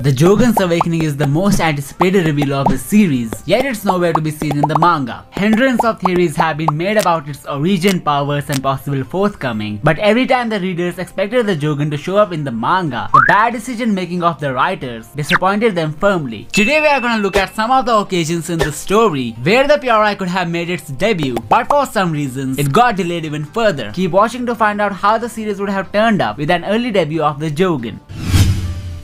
The Jogan's awakening is the most anticipated reveal of the series, yet it's nowhere to be seen in the manga. Hundreds of theories have been made about its origin, powers, and possible forthcoming, but every time the readers expected the Jogan to show up in the manga, the bad decision making of the writers disappointed them firmly. Today we are gonna look at some of the occasions in the story where the Pure Eye could have made its debut, but for some reasons it got delayed even further. Keep watching to find out how the series would have turned up with an early debut of the Jogan.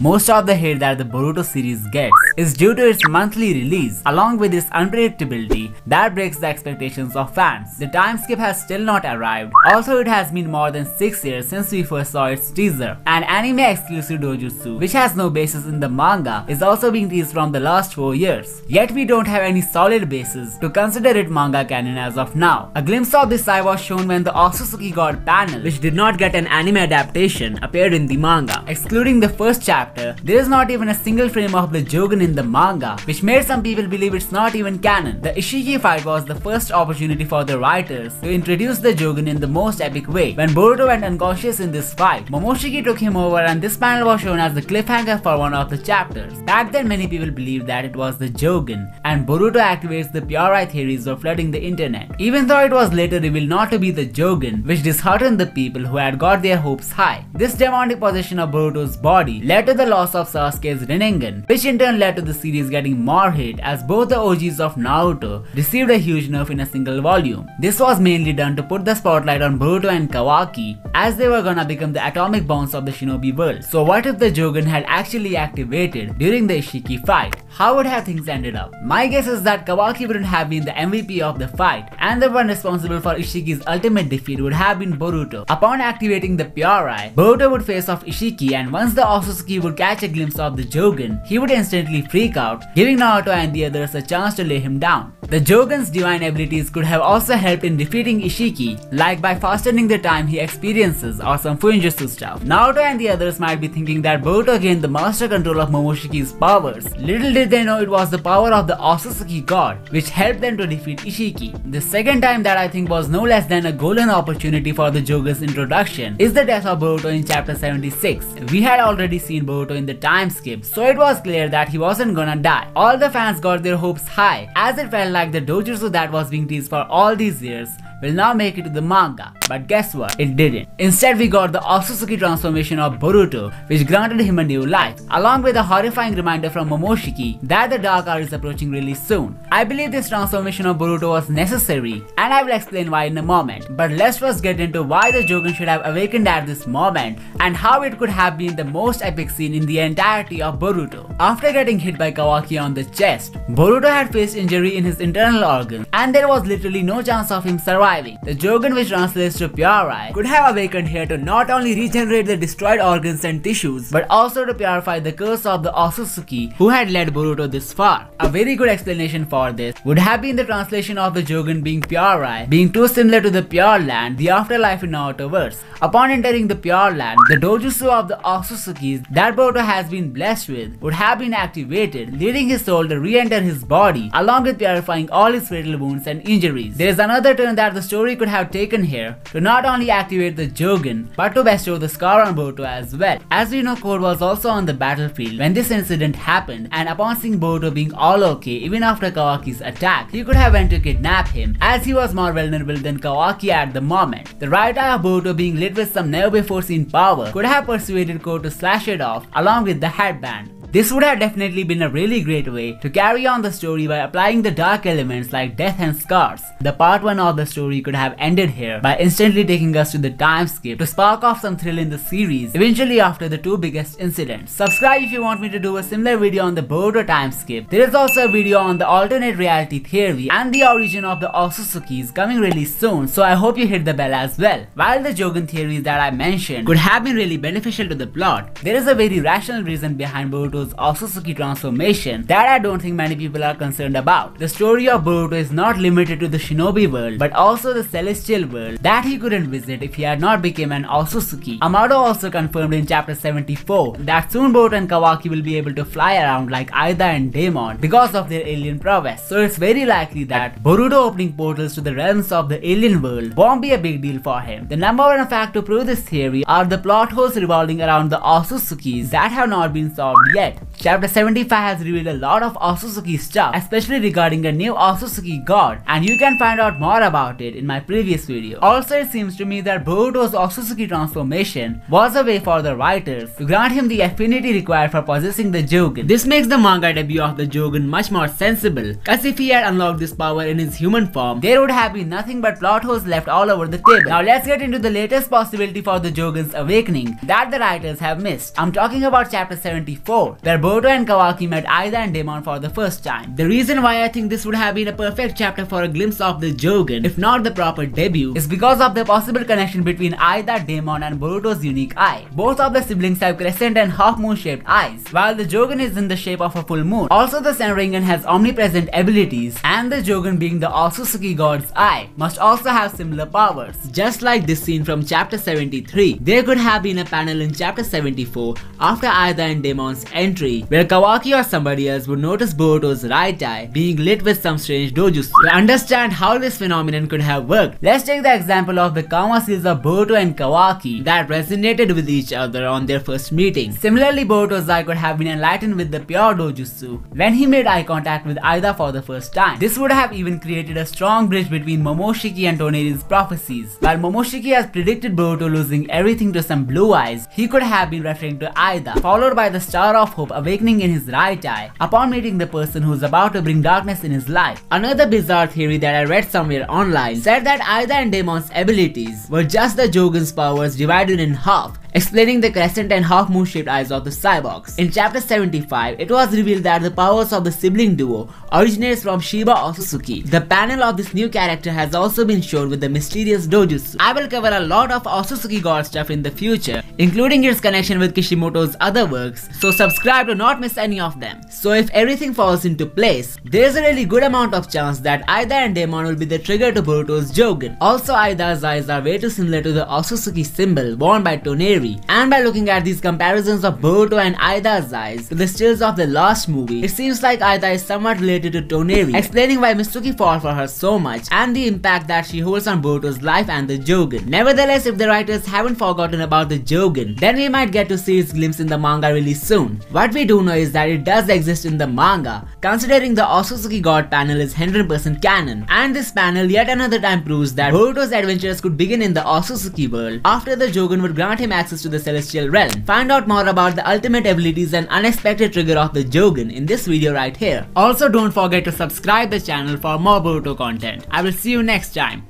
Most of the hate that the Boruto series gets is due to its monthly release, along with its unpredictability that breaks the expectations of fans. The time skip has still not arrived. Also, it has been more than 6 years since we first saw its teaser. An anime exclusive dojutsu, which has no basis in the manga, is also being teased from the last 4 years. Yet we don't have any solid basis to consider it manga canon as of now. A glimpse of this eye was shown when the Otsutsuki God panel, which did not get an anime adaptation, appeared in the manga. Excluding the first chapter, there is not even a single frame of the Jogan in the manga, which made some people believe it's not even canon. The Ishiki fight was the first opportunity for the writers to introduce the Jogan in the most epic way. When Boruto went unconscious in this fight, Momoshiki took him over and this panel was shown as the cliffhanger for one of the chapters. Back then many people believed that it was the Jogan, and Boruto activates the Pure Eye theories were flooding the internet. Even though it was later revealed not to be the Jogan, which disheartened the people who had got their hopes high. This demonic possession of Boruto's body led to the loss of Sasuke's Rinnegan, which in turn led to the series getting more hate as both the OGs of Naruto received a huge nerf in a single volume. This was mainly done to put the spotlight on Boruto and Kawaki, as they were gonna become the atomic bombs of the shinobi world. So what if the Jogan had actually activated during the Ishiki fight? How would have things ended up? My guess is that Kawaki wouldn't have been the MVP of the fight, and the one responsible for Ishiki's ultimate defeat would have been Boruto. Upon activating the Pure Eye, Boruto would face off Ishiki, and once the Otsutsuki would catch a glimpse of the Jogan, he would instantly freak out, giving Naruto and the others a chance to lay him down. The Jogan's divine abilities could have also helped in defeating Ishiki, like by fastening the time he experiences or some Fuinjutsu stuff. Naruto and the others might be thinking that Boruto gained the master control of Momoshiki's powers. Little did they know it was the power of the Otsutsuki God which helped them to defeat Ishiki. The second time that I think was no less than a golden opportunity for the Jogan's introduction is the death of Boruto in chapter 76. We had already seen Boruto in the time skip, so it was clear that he wasn't gonna die. All the fans got their hopes high, as it felt like the dojutsu that was being teased for all these years will now make it to the manga. But guess what? It didn't. Instead, we got the Otsutsuki transformation of Boruto, which granted him a new life, along with a horrifying reminder from Momoshiki that the Dark Hour is approaching really soon. I believe this transformation of Boruto was necessary, and I will explain why in a moment. But let's first get into why the Jogan should have awakened at this moment, and how it could have been the most epic scene in the entirety of Boruto. After getting hit by Kawaki on the chest, Boruto had faced injury in his internal organs, and there was literally no chance of him surviving. The Jogan, which translates to Pure Eye, could have awakened here to not only regenerate the destroyed organs and tissues, but also to purify the curse of the Otsutsuki who had led Boruto this far. A very good explanation for this would have been the translation of the Jogan being Pure Eye, being too similar to the Pure Land, the afterlife in Narutoverse. Upon entering the Pure Land, the dojutsu of the Otsutsukis that Boruto has been blessed with would have been activated, leading his soul to re-enter his body, along with purifying all his fatal wounds and injuries. There is another turn that the story could have taken here to not only activate the Jogan, but to bestow the scar on Boruto as well. As we know, Code was also on the battlefield when this incident happened, and upon seeing Boruto being all okay even after Kawaki's attack, he could have went to kidnap him, as he was more vulnerable than Kawaki at the moment. The right eye of Boruto being lit with some never before seen power could have persuaded Code to slash it off along with the headband. This would have definitely been a really great way to carry on the story by applying the dark elements like death and scars. The part 1 of the story could have ended here by instantly taking us to the time skip to spark off some thrill in the series, eventually after the two biggest incidents. Subscribe if you want me to do a similar video on the Boruto time skip. There is also a video on the alternate reality theory and the origin of the Otsutsukis coming really soon, so I hope you hit the bell as well. While the Jogan theories that I mentioned could have been really beneficial to the plot, there is a very rational reason behind Boruto's Otsutsuki transformation that I don't think many people are concerned about. The story of Boruto is not limited to the shinobi world, but also the celestial world that he couldn't visit if he had not become an Otsutsuki. Amado also confirmed in chapter 74 that soon Boruto and Kawaki will be able to fly around like Aida and Daemon because of their alien prowess, so it's very likely that Boruto opening portals to the realms of the alien world won't be a big deal for him. The number one fact to prove this theory are the plot holes revolving around the Otsutsukis that have not been solved yet. Chapter 75 has revealed a lot of Otsutsuki stuff, especially regarding a new Otsutsuki god, and you can find out more about it in my previous video. Also, it seems to me that Boruto's Otsutsuki transformation was a way for the writers to grant him the affinity required for possessing the Jogan. This makes the manga debut of the Jogan much more sensible, cause if he had unlocked this power in his human form, there would have been nothing but plot holes left all over the table. Now let's get into the latest possibility for the Jogan's awakening that the writers have missed. I'm talking about chapter 74, where Boruto and Kawaki met Aida and Daemon for the first time. The reason why I think this would have been a perfect chapter for a glimpse of the Jogan, if not the proper debut, is because of the possible connection between Aida, Daemon and Boruto's unique eye. Both of the siblings have crescent and half moon shaped eyes, while the Jogan is in the shape of a full moon. Also, the Senringan has omnipresent abilities, and the Jogan, being the Otsutsuki god's eye, must also have similar powers. Just like this scene from chapter 73, there could have been a panel in chapter 74 after Aida and Daemon's entry, where Kawaki or somebody else would notice Boruto's right eye being lit with some strange dojutsu. To understand how this phenomenon could have worked, let's take the example of the karma seals of Boruto and Kawaki that resonated with each other on their first meeting. Similarly, Boruto's eye could have been enlightened with the pure dojutsu when he made eye contact with Aida for the first time. This would have even created a strong bridge between Momoshiki and Toneri's prophecies. While Momoshiki has predicted Boruto losing everything to some blue eyes, he could have been referring to Aida, followed by the Star of Hope awakening in his right eye upon meeting the person who's about to bring darkness in his life. Another bizarre theory that I read somewhere online said that Aida and Daemon's abilities were just the Jogan's powers divided in half, explaining the crescent and half moon shaped eyes of the cyborgs. In chapter 75, it was revealed that the powers of the sibling duo originates from Shiba Otsutsuki. The panel of this new character has also been shown with the mysterious dojutsu. I will cover a lot of Otsutsuki god stuff in the future, including its connection with Kishimoto's other works, so subscribe to not miss any of them. So if everything falls into place, there's a really good amount of chance that Aida and Daemon will be the trigger to Boruto's Jogan. Also, Aida's eyes are way too similar to the Otsutsuki symbol worn by Toneri, and by looking at these comparisons of Boruto and Aida's eyes to the stills of the last movie, it seems like Aida is somewhat related to Toneri, explaining why Mitsuki fought for her so much and the impact that she holds on Boruto's life and the Jogan. Nevertheless, if the writers haven't forgotten about the Jogan, then we might get to see its glimpse in the manga really soon. What we do know is that it does exist in the manga, considering the Otsutsuki god panel is 100% canon, and this panel yet another time proves that Boruto's adventures could begin in the Otsutsuki world after the Jogan would grant him access to the Celestial Realm. Find out more about the ultimate abilities and unexpected trigger of the Jogan in this video right here. Also, don't forget to subscribe the channel for more Boruto content. I will see you next time.